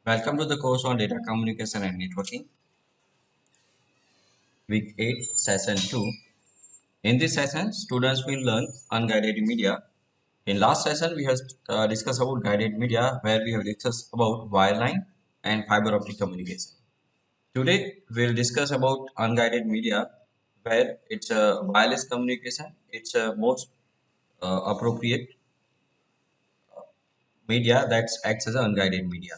Welcome to the course on data communication and networking, week 8, session 2. In this session, students will learn unguided media. In last session, we have discussed about guided media, where we have discussed about wireline and fiber optic communication. Today, we'll discuss about unguided media, where it's a wireless communication. It's a most appropriate media that acts as an unguided media.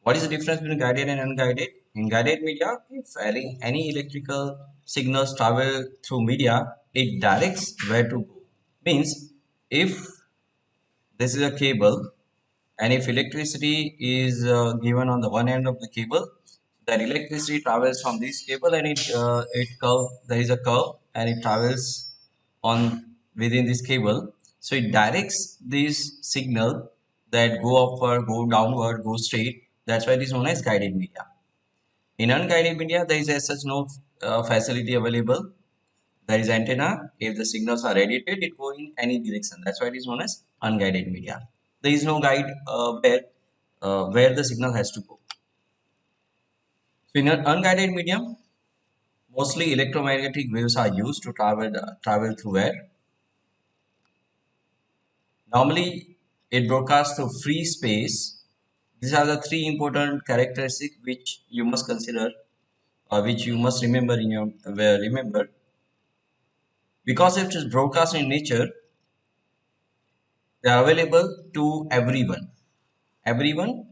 What is the difference between guided and unguided? In guided media, if any electrical signals travel through media, it directs where to go. Means if this is a cable and if electricity is given on the one end of the cable, that electricity travels from this cable and there is a curve and it travels on within this cable. So it directs this signal that go upward, go downward, go straight. That's why it is known as guided media. In unguided media, there is as such no facility available. There is antenna. If the signals are radiated, it go in any direction. That's why it is known as unguided media. There is no guide where the signal has to go. So in an unguided medium, mostly electromagnetic waves are used to travel through air. Normally, it broadcasts through free space. These are the three important characteristics which you must consider, or which you must remember in your remember. Because it is broadcast in nature, they are available to everyone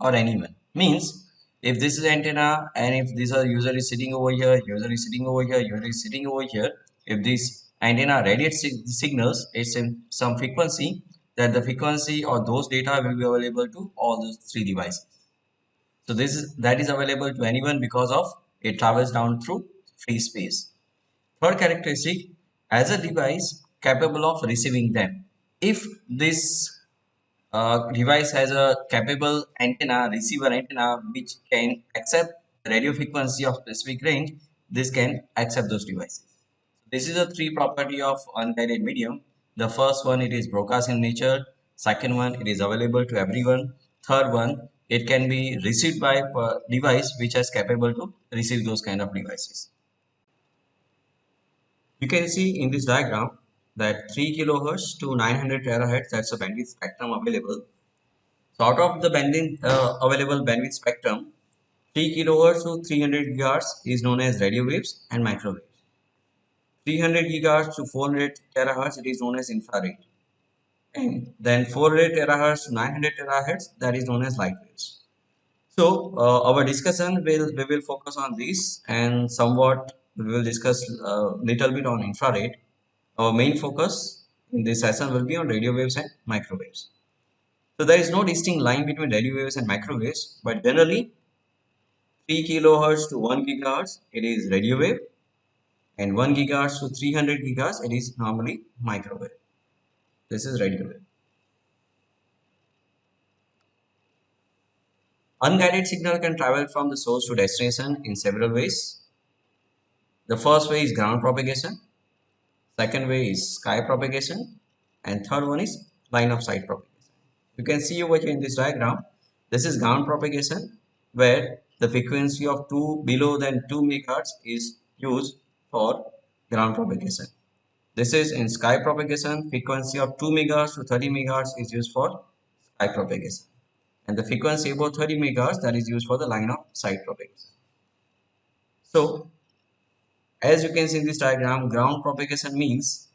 or anyone. Means if this is antenna and if this are user is sitting over here, user is sitting over here, user is sitting over here, if this antenna radiates signals, it's in some frequency, that the frequency or those data will be available to all those three devices. So that is available to anyone because of it travels down through free space. Third characteristic, as a device capable of receiving them. If this device has a capable antenna, receiver antenna, which can accept radio frequency of specific range, this can accept those devices. This is a three property of unguided medium. The first one, it is broadcast in nature. Second one, it is available to everyone. Third one, it can be received by a device which is capable to receive those kind of devices. You can see in this diagram that 3 kilohertz to 900 terahertz, that's a bandwidth spectrum available. So out of the available bandwidth spectrum, 3 kilohertz to 300 gigahertz is known as radio waves and microwaves. 300 gigahertz to 400 terahertz, it is known as infrared. And then 400 terahertz to 900 terahertz, that is known as light waves. So our discussion we will focus on this, and somewhat we will discuss a little bit on infrared. Our main focus in this session will be on radio waves and microwaves. So there is no distinct line between radio waves and microwaves, but generally 3 kilohertz to 1 gigahertz it is radio wave, and 1 gigahertz to 300 gigahertz it is normally microwave. This is radio wave. Unguided signal can travel from the source to destination in several ways. The first way is ground propagation, second way is sky propagation, and third one is line of sight propagation. You can see over here in this diagram, this is ground propagation, where the frequency of below than 2 megahertz is used for ground propagation. This is in sky propagation, frequency of 2 megahertz to 30 megahertz is used for sky propagation. And the frequency above 30 megahertz, that is used for the line of sight propagation. So as you can see in this diagram, ground propagation means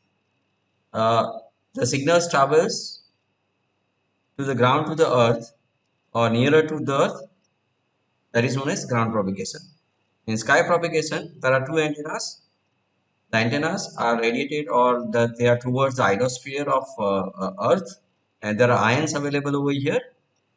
uh, the signals travels to the ground, to the earth, or nearer to the earth, that is known as ground propagation. In sky propagation, there are two antennas. The antennas are radiated, or they are towards the ionosphere of earth, and there are ions available over here,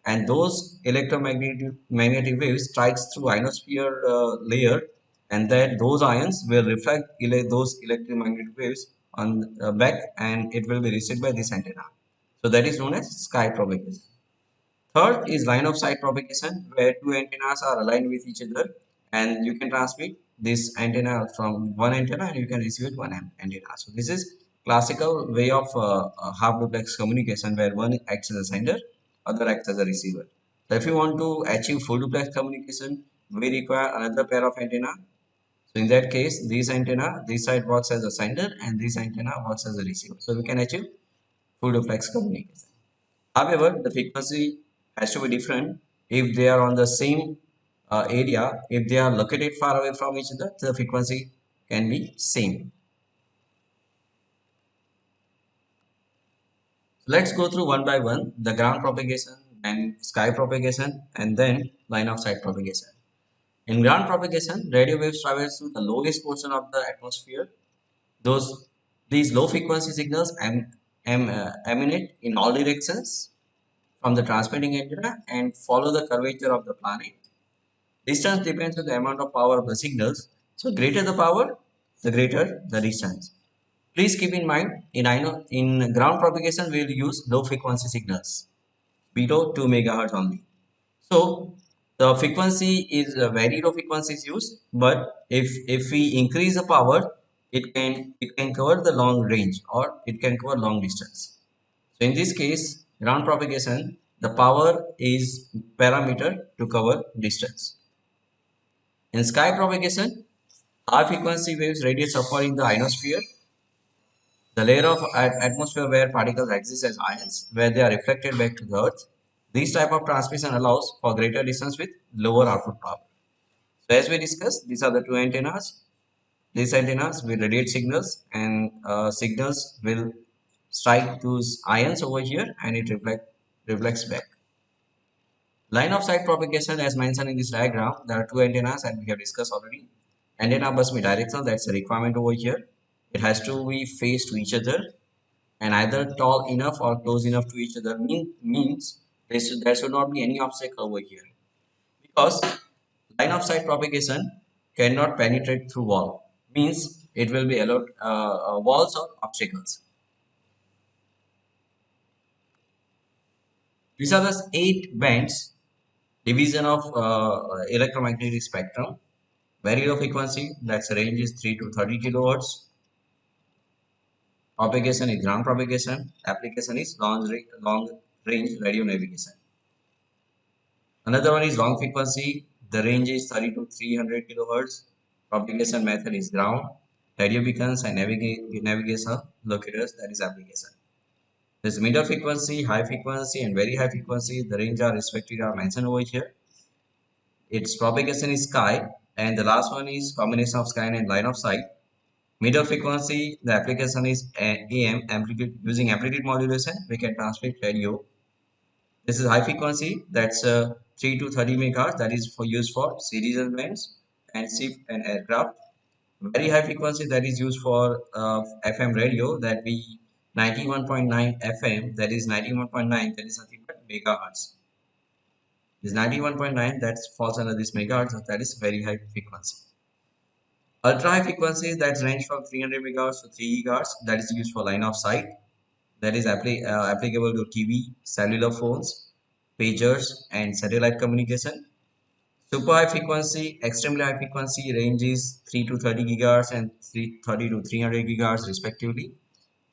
and those electromagnetic waves strikes through ionosphere layer, and that those ions will reflect those electromagnetic waves on back, and it will be received by this antenna. So that is known as sky propagation. Third is line of sight propagation, where two antennas are aligned with each other, and you can transmit this antenna from one antenna and you can receive it one antenna. So this is classical way of half duplex communication, where one acts as a sender, other acts as a receiver. So if you want to achieve full duplex communication, we require another pair of antenna. So in that case, this antenna, this side works as a sender and this antenna works as a receiver. So we can achieve full duplex communication. However, the frequency has to be different if they are on the same area. If they are located far away from each other, the frequency can be same. So let's go through one by one the ground propagation and sky propagation and then line of sight propagation. In ground propagation, radio waves travel through the lowest portion of the atmosphere. These low frequency signals emanate in all directions from the transmitting antenna and follow the curvature of the planet. Distance depends on the amount of power of the signals. So greater the power, the greater the distance. Please keep in mind in ground propagation we will use low frequency signals below 2 megahertz only. So the frequency is very low frequency is used, but if we increase the power, it can cover the long range or it can cover long distance. So in this case, ground propagation, the power is parameter to cover distance. In sky propagation, high frequency waves radiate upward in the ionosphere, the layer of atmosphere where particles exist as ions, where they are reflected back to the earth. This type of transmission allows for greater distance with lower output power. So as we discussed, these are the two antennas. These antennas will radiate signals and signals will strike those ions over here and it reflects back. Line of sight propagation as mentioned in this diagram, there are two antennas and we have discussed already. Antenna must be directional, that's a requirement over here. It has to be faced to each other and either tall enough or close enough to each other means there should not be any obstacle over here. Because line of sight propagation cannot penetrate through wall, means it will be allowed walls or obstacles. These are the 8 bands division of electromagnetic spectrum. Very low frequency, that's range is 3 to 30 kilohertz. Propagation is ground propagation. Application is long range radio navigation. Another one is long frequency. The range is 30 to 300 kilohertz. Propagation method is ground. Radio beacons and navigation locators, that is application. There's middle frequency, high frequency, and very high frequency. The range are respectively are mentioned over here. Its propagation is sky, and the last one is combination of sky and line of sight. Middle frequency, the application is AM amplitude using amplitude modulation. We can transmit radio. This is high frequency, that's 3 to 30 megahertz, that is for use for citizen bands and ship and aircraft. Very high frequency, that is used for FM radio, that we 91.9 FM, that is 91.9, that is nothing but megahertz. This 91.9 that falls under this megahertz, that is very high frequency. Ultra high frequency that range from 300 megahertz to 3 gigahertz, that is used for line of sight, that is applicable to TV, cellular phones, pagers, and satellite communication. Super high frequency, extremely high frequency range is 3 to 30 gigahertz and 330 to 300 gigahertz respectively.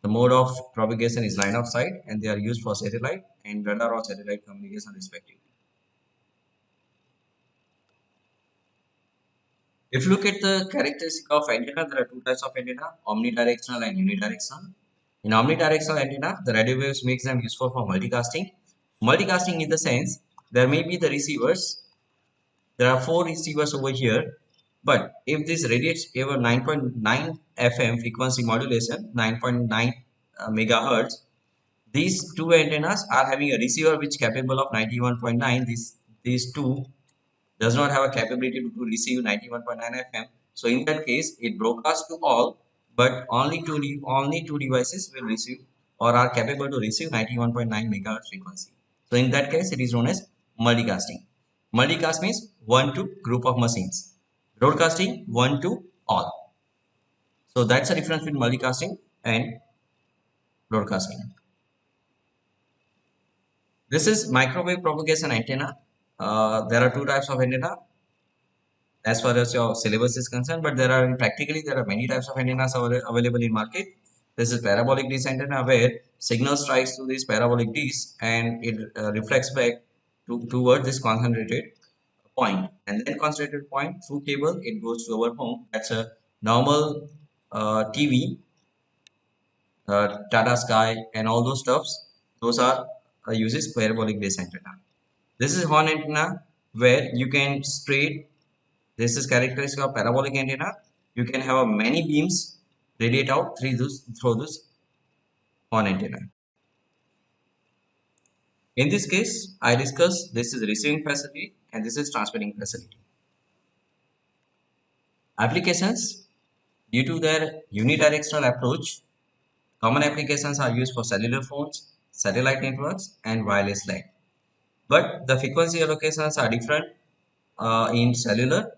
The mode of propagation is line of sight and they are used for satellite and radar or satellite communication respectively. If you look at the characteristic of antenna, there are two types of antenna, omnidirectional and unidirectional. In omnidirectional antenna, the radio waves makes them useful for multicasting. Multicasting in the sense, there may be the receivers, there are 4 receivers over here, but if this radiates over 9.9 FM frequency modulation, 9.9 megahertz, these two antennas are having a receiver which capable of 91.9. These two does not have a capability to receive 91.9 FM. So in that case, it broadcasts to all, but only two devices will receive or are capable to receive 91.9 megahertz frequency. So in that case, it is known as multicasting. Multicast means one to group of machines. Broadcasting one to all. So that's the difference between multicasting and broadcasting. This is microwave propagation antenna. There are two types of antenna as far as your syllabus is concerned, but practically there are many types of antennas available in market. This is parabolic dish antenna where signal strikes through this parabolic dish and it reflects back towards this concentrated point, and then concentrated point through cable it goes to our home. That's a normal TV, Tata Sky, and all those stuffs. Those are uses parabolic base antenna. This is horn antenna where you can straight. This is characteristic of parabolic antenna. You can have many beams radiate out through this horn antenna. In this case, I discussed this is receiving facility and this is transmitting facility. Applications, due to their unidirectional approach, common applications are used for cellular phones, satellite networks, and wireless LAN. But the frequency allocations are different in cellular,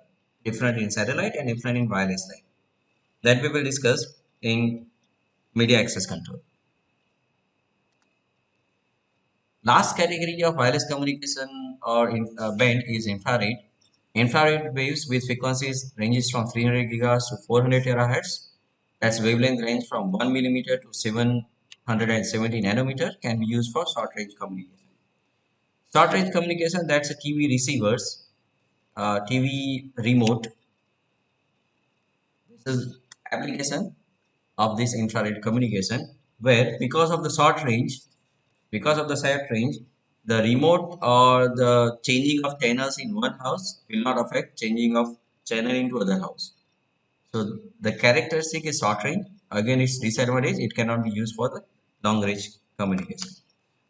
different in satellite, and different in wireless LAN. That we will discuss in media access control. Last category of wireless communication or band is infrared. Infrared waves with frequencies ranges from 300 gigahertz to 400 terahertz. That's wavelength range from 1 millimeter to 770 nanometer can be used for short range communication. Short range communication, that's a TV receivers, TV remote. This is application of this infrared communication where because of the short range, the remote or the changing of channels in one house will not affect changing of channel into other house. So the characteristic is short range. Again, its disadvantage, it cannot be used for the long range communication.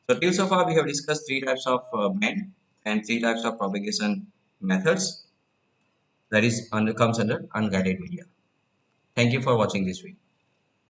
So till so far we have discussed three types of band and three types of propagation methods that is under comes under unguided media. Thank you for watching this video.